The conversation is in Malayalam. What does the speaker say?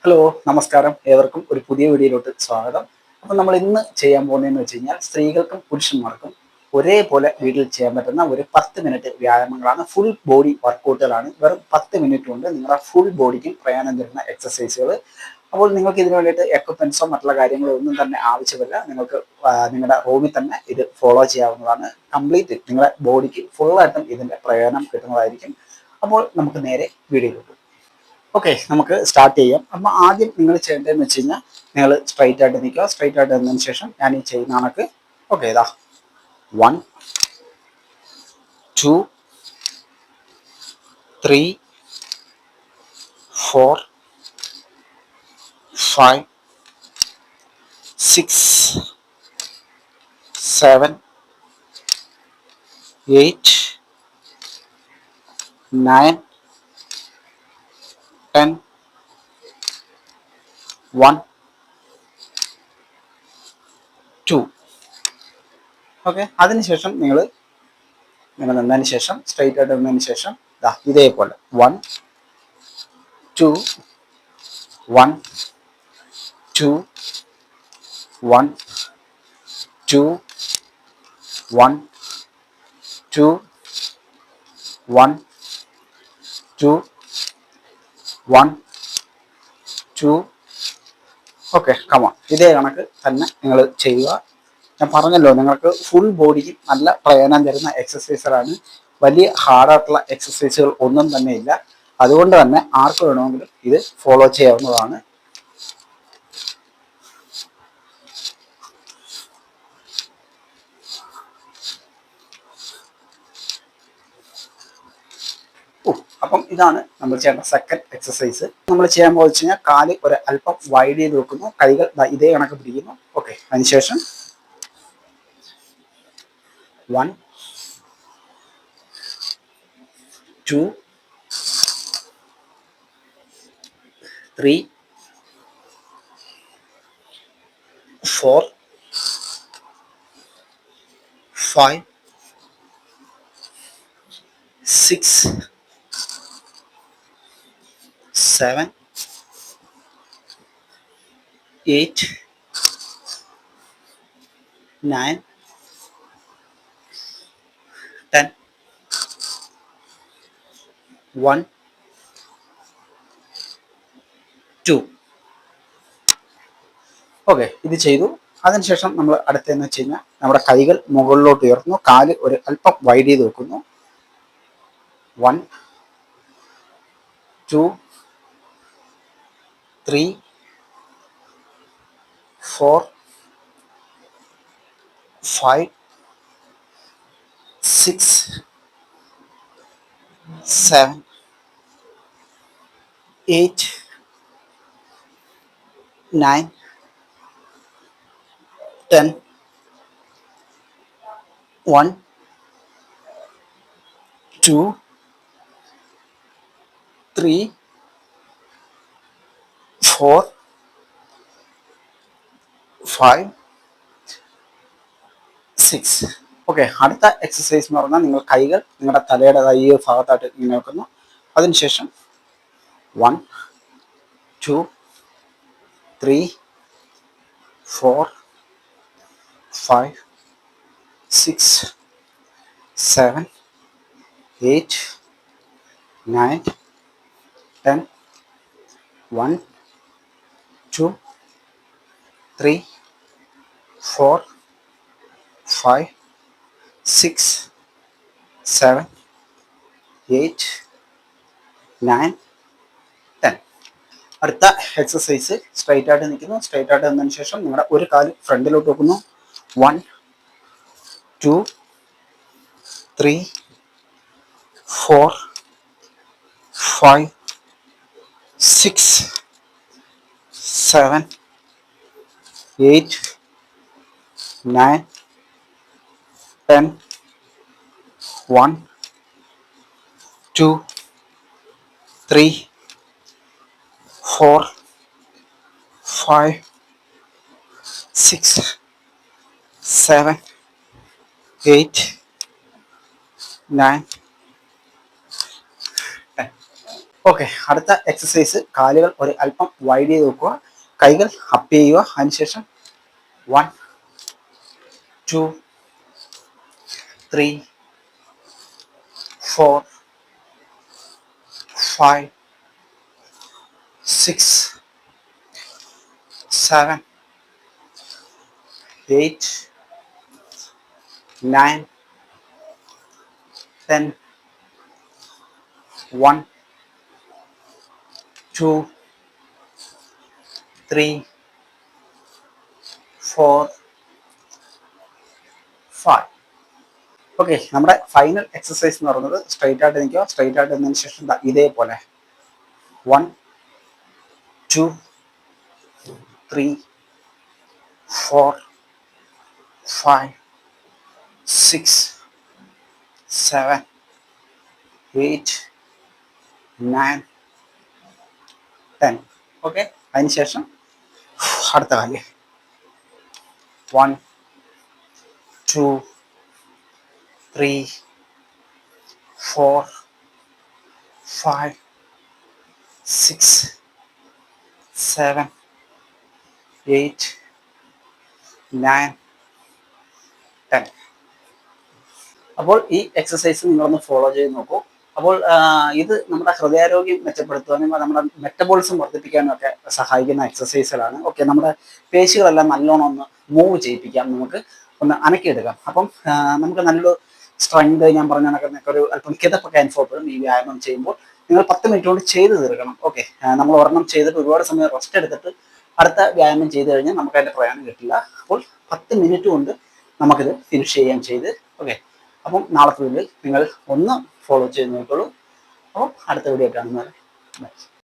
ഹലോ നമസ്കാരം ഏവർക്കും ഒരു പുതിയ വീഡിയോയിലോട്ട് സ്വാഗതം. അപ്പം നമ്മൾ ഇന്ന് ചെയ്യാൻ പോകുന്നതെന്ന് വെച്ച് കഴിഞ്ഞാൽ സ്ത്രീകൾക്കും പുരുഷന്മാർക്കും ഒരേപോലെ വീട്ടിൽ ചെയ്യാൻ പറ്റുന്ന ഒരു 10 മിനിറ്റ് വ്യായാമങ്ങളാണ്. ഫുൾ ബോഡി വർക്കൗട്ടുകളാണ്. വെറും 10 മിനിറ്റ് കൊണ്ട് നിങ്ങളുടെ ഫുൾ ബോഡിക്കും പ്രയോജനം തരുന്ന എക്സസൈസുകൾ. അപ്പോൾ നിങ്ങൾക്ക് ഇതിനു വേണ്ടിയിട്ട് എക്യുപ്മെന്റ്സോ മറ്റുള്ള കാര്യങ്ങളോ ഒന്നും തന്നെ ആവശ്യമില്ല. നിങ്ങൾക്ക് നിങ്ങളുടെ റൂമിൽ തന്നെ ഇത് ഫോളോ ചെയ്യാവുന്നതാണ്. കംപ്ലീറ്റ് നിങ്ങളുടെ ബോഡിക്ക് ഫുള്ളായിട്ടും ഇതിന്റെ പ്രയോജനം കിട്ടുന്നതായിരിക്കും. അപ്പോൾ നമുക്ക് നേരെ വീഡിയോയിലോട്ട്. ഓക്കെ, നമുക്ക് സ്റ്റാർട്ട് ചെയ്യാം. അപ്പം ആദ്യം നിങ്ങൾ ചെയ്യേണ്ടതെന്ന് വെച്ച് കഴിഞ്ഞാൽ നിങ്ങൾ സ്ട്രൈറ്റ് ആയിട്ട് നിൽക്കുക. സ്ട്രൈറ്റ് ആയിട്ട് നിന്നതിന് ശേഷം ഞാൻ ഈ ചെയ്യുന്ന കണക്ക് ഓക്കെ ഇതാ 1 2 3 4 5 6 7 8 9 10 1 2. ഓക്കെ, അതിനുശേഷം നിങ്ങൾ നിന്നതിന് ശേഷം സ്ട്രൈറ്റ് ആയിട്ട് നിന്നതിന് ശേഷം ഇതേപോലെ 1 2 1 2 1 2 1 2 1 2 1 2. Okay, come on. ഇതേ കണക്ക് തന്നെ നിങ്ങൾ ചെയ്യുക. ഞാൻ പറഞ്ഞല്ലോ, നിങ്ങൾക്ക് ഫുൾ ബോഡിക്ക് നല്ല പ്രയോജനം തരുന്ന എക്സസൈസുകളാണ്. വലിയ ഹാർഡായിട്ടുള്ള എക്സസൈസുകൾ ഒന്നും തന്നെ ഇല്ല. അതുകൊണ്ട് തന്നെ ആർക്ക് വേണമെങ്കിലും ഇത് ഫോളോ ചെയ്യാവുന്നതാണ്. അപ്പം ഇതാണ് നമ്മൾ ചെയ്യേണ്ട സെക്കൻഡ് എക്സസൈസ്. നമ്മൾ ചെയ്യാൻ പോകുന്ന വെച്ച് കഴിഞ്ഞാൽ കാല് ഒരു അല്പം വൈഡ് ചെയ്ത് വെക്കുന്നു, കൈകൾ ഇതേ കണക്ക് പിടിക്കുന്നു. ഓക്കെ, അതിനുശേഷം 1 2 3 4 5 6 7 8 9 10 1 2. ഓക്കെ, ഇത് ചെയ്തു. അതിനുശേഷം നമ്മൾ അടുത്തതെന്ന് വെച്ച് കഴിഞ്ഞാൽ നമ്മുടെ കൈകൾ മുകളിലോട്ട് ഉയർത്തുന്നു, കാല് ഒരു അല്പം വൈഡ് ചെയ്ത് വെക്കുന്നു. 1 2 3 4 5 6 7 8 9 10 1 2 3 4 5 6. ഓക്കെ, അടുത്ത എക്സസൈസ് എന്ന് പറഞ്ഞാൽ നിങ്ങൾ കൈകൾ നിങ്ങളുടെ തലയുടെ ഈ ഭാഗത്തായിട്ട് ഇങ്ങനെ വെക്കുന്നു. അതിനുശേഷം 1 2 3 4 5 6 7 8 9 10 1 2 3 4 5 6 7 8 9 10. അടുത്ത എക്സസൈസ് സ്ട്രൈറ്റ് ആയിട്ട് നിൽക്കുന്നു. സ്ട്രൈറ്റ് ആയിട്ട് നിന്നതിന് ശേഷം നിങ്ങളുടെ ഒരു കാല് ഫ്രണ്ടിലോട്ട് വെക്കുന്നു. 1 2 3 4 5 6 7 8 9 10 1 2 3 4 5 6 7 8 9 10. ഓക്കെ, അടുത്ത എക്സസൈസ് കാലുകൾ ഒരു അല്പം വൈഡ് ചെയ്ത് വെക്കുക, കൈകൾ അപ്പ് ചെയ്യുക. അതിനുശേഷം 1 2 3 4 5 6 7 8 9 10 1 2 3 4 5. ഓക്കെ, നമ്മുടെ ഫൈനൽ എക്സസൈസ് എന്ന് പറയുന്നത് സ്ട്രൈറ്റ് ആയിട്ട് നിൽക്കുക. സ്ട്രൈറ്റ് ആയിട്ട് നിന്നതിന് ശേഷം ഇതേപോലെ 1 2 3 4 5 6 7 8 9 10. ഓക്കെ, അതിനുശേഷം അടുത്ത കാല് 1 2 3 4 5 6 7 8 9 10. അപ്പോൾ ഈ എക്സസൈസ് നിങ്ങളൊന്ന് ഫോളോ ചെയ്ത് നോക്കൂ. അപ്പോൾ ഇത് നമ്മുടെ ഹൃദയാരോഗ്യം മെച്ചപ്പെടുത്തുവാനും നമ്മുടെ മെറ്റബോളിസം വർദ്ധിപ്പിക്കാനും ഒക്കെ സഹായിക്കുന്ന എക്സസൈസുകളാണ്. ഓക്കെ, നമ്മുടെ പേശികളെല്ലാം നല്ലോണം ഒന്ന് മൂവ് ചെയ്യിപ്പിക്കാം, നമുക്ക് ഒന്ന് അനക്കിയെടുക്കാം. അപ്പം നമുക്ക് നല്ലൊരു സ്ട്രെങ്ത്, ഞാൻ പറഞ്ഞ കണക്കൊക്കെ ഒരു അല്പം കിതപ്പൊക്കെ അനുഭവപ്പെടും ഈ വ്യായാമം ചെയ്യുമ്പോൾ. നിങ്ങൾ 10 മിനിറ്റ് കൊണ്ട് ചെയ്ത് തീർക്കണം. ഓക്കെ, നമ്മൾ ഒരെണ്ണം ചെയ്തിട്ട് ഒരുപാട് സമയം റെസ്റ്റ് എടുത്തിട്ട് അടുത്ത വ്യായാമം ചെയ്ത് കഴിഞ്ഞാൽ നമുക്ക് അതിൻ്റെ പ്രയോജനം കിട്ടില്ല. അപ്പോൾ 10 മിനിറ്റ് കൊണ്ട് നമുക്കിത് ഫിനിഷ് ചെയ്യാൻ ചെയ്ത്. ഓക്കെ, അപ്പം നാളത്തെ വീഡിയോയിൽ നിങ്ങൾ ഒന്ന് ഫോളോ ചെയ്ത് നോക്കിക്കോളൂ. അപ്പോൾ അടുത്ത വീഡിയോ കാണുന്നവരെ ബൈ.